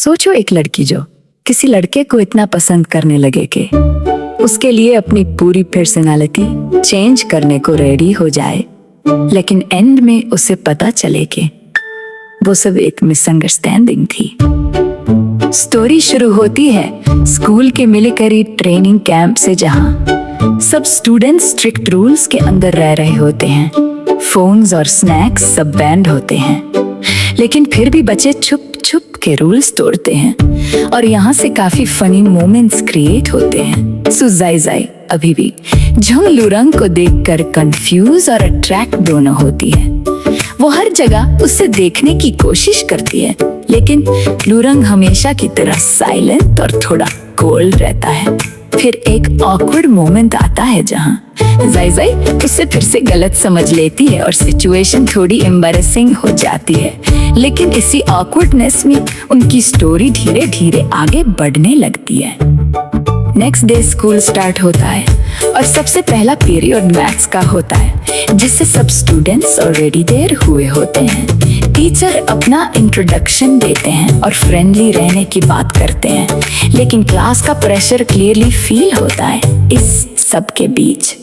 सोचो, एक लड़की जो किसी लड़के को इतना पसंद करने लगे कि उसके लिए अपनी पूरी पर्सनालिटी चेंज करने को रेडी हो जाए, लेकिन एंड में उसे पता चले कि वो सब एक मिसअंडरस्टैंडिंग थी। स्टोरी शुरू होती है स्कूल के मिलिट्री ट्रेनिंग कैंप से, जहां सब स्टूडेंट्स स्ट्रिक्ट रूल्स के अंदर रह रहे होते हैं। फोन्स और स्नैक्स सब बैंड होते हैं, लेकिन फिर भी बच्चे छुप छुप के रूल्स तोड़ते हैं और यहाँ से काफी फनी मोमेंट्स क्रिएट होते हैं। सो जाई जाई अभी भी झंग लूरंग को देखकर कंफ्यूज और अट्रैक्ट दोनों होती है। वो हर जगह उससे देखने की कोशिश करती है, लेकिन लूरंग हमेशा की तरह साइलेंट और थोड़ा कोल्ड रहता है। फिर एक ऑकवर्ड मोमेंट आता है जहाँ जाई जाई उससे फिर से गलत समझ लेती है और सिचुएशन थोड़ी एम्बैरेसिंग हो जाती है, लेकिन इसी ऑकवर्डनेस में उनकी स्टोरी धीरे धीरे आगे बढ़ने लगती है। नेक्स्ट डे स्कूल स्टार्ट होता है और सबसे पहला पीरियड मैथ्स का होता है, जिससे सब स्टूडेंट्स ऑलरेडी देर हुए होते हैं। टीचर अपना इंट्रोडक्शन देते हैं और फ्रेंडली रहने की बात करते हैं, लेकिन क्लास का प्रेशर क्लियरली फील होता है इस सब के बीच।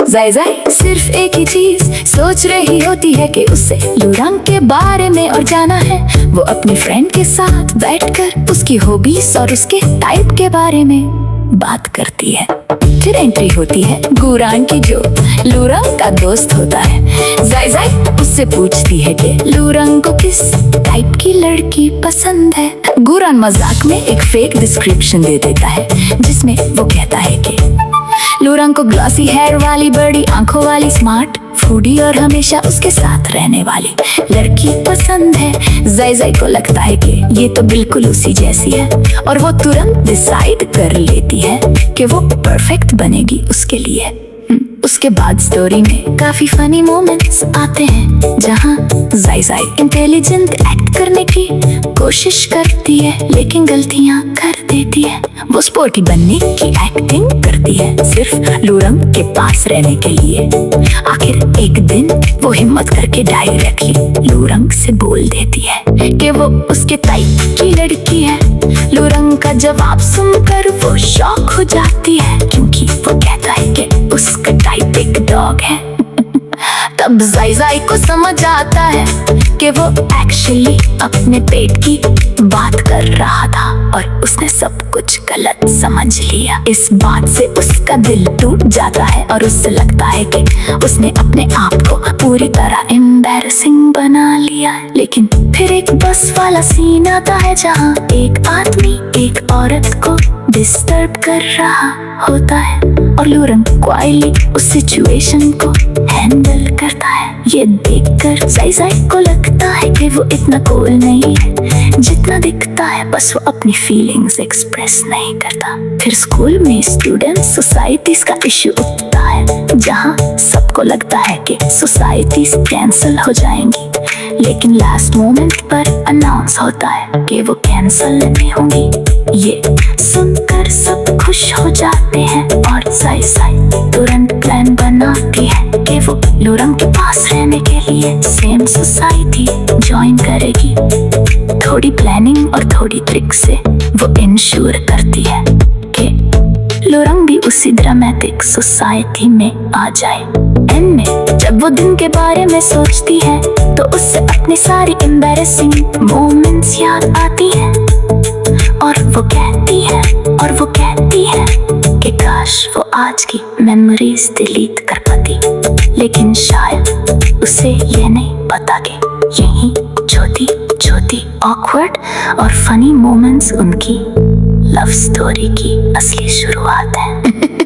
जाई जाई सिर्फ एक ही चीज सोच रही होती है कि उसे लूरंग के बारे में और जाना है। वो अपनी फ्रेंड के साथ बैठकर उसकी हॉबीज और उसके टाइप के बारे में बात करती है। फिर एंट्री होती है गुरान की, जो लूरंग का दोस्त होता है। जाई जाई उससे पूछती है कि लूरंग को किस टाइप की लड़की पसंद है। गुरान मजाक में एक फेक डिस्क्रिप्शन दे देता है, जिसमें वो कहता है कि लूरंग को ग्लॉसी हेयर वाली, बड़ी आंखों वाली, स्मार्ट, फूडी और हमेशा उसके साथ रहने वाली लड़की पसंद है। जाई जाई को लगता है कि ये तो बिल्कुल उसी जैसी है और वो तुरंत डिसाइड कर लेती है कि वो परफेक्ट बनेगी उसके लिए। उसके बाद स्टोरी में काफी फनी मोमेंट्स आते हैं, जहाँ जाई जाई इंटेलिजेंट एक्ट करने की कोशिश करती है, लेकिन गलतियाँ कर देती है। वो स्पोर्टी बनने की एक्टिंग करती है सिर्फ लूरंग के पास रहने के लिए। आखिर एक दिन वो हिम्मत करके डायरेक्टली लूरंग से बोल देती है कि वो उसके टाइप की लड़की है। लूरंग का जवाब सुनकर वो शॉक हो जाती है, क्योंकि वो कहता है कि उसका टाइप एक डॉग है। तब जाई जाई को समझ आता है कि वो एक्चुअली अपने पेट की बात कर रहा था और उसने सब कुछ गलत समझ लिया। इस बात से उसका दिल टूट जाता है और उससे लगता है कि उसने अपने आप को पूरी तरह एम्बैरेसिंग बना लिया। लेकिन फिर एक बस वाला सीन आता है, जहाँ एक आदमी एक औरत को डिस्टर्ब कर रहा होता है और लूरंग क्वाइटली उस सिचुएशन को हैंडल करता है। ये देखकर जाई जाई को लगता है कि वो इतना कूल नहीं है जितना दिखता है, बस वो अपनी फीलिंग्स एक्सप्रेस नहीं करता। फिर स्कूल में स्टूडेंट सोसाइटीज का इश्यू उठता है, जहाँ सबको लगता है कि सोसाइटीज कैंसिल हो जाएंगी, लेकिन लास्ट मोमेंट पर अनाउंस होता है कि वो कैंसिल नहीं होंगी। ये सुनकर सब खुश हो जाते हैं और जाई जाई तुरंत प्लान बनाती है कि वो लूरंग के पास रहने के लिए सेम सोसाइटी ज्वाइन करेगी। थोड़ी प्लानिंग और थोड़ी ट्रिक से वो इंश्योर करती है कि लूरंग भी उसी ड्रामेटिक सोसाइटी में आ जाए। एंड में जब वो दिन के बारे में सोचती है तो उससे अपनी सारी एम्बैरेसिंग मोमेंट्स याद आती है और वो कहती है कि काश वो आज की मेमोरीज डिलीट कर पाती, लेकिन शायद उसे ये नहीं पता कि यही छोटी छोटी ऑकवर्ड और फनी मोमेंट्स उनकी लव स्टोरी की असली शुरुआत है।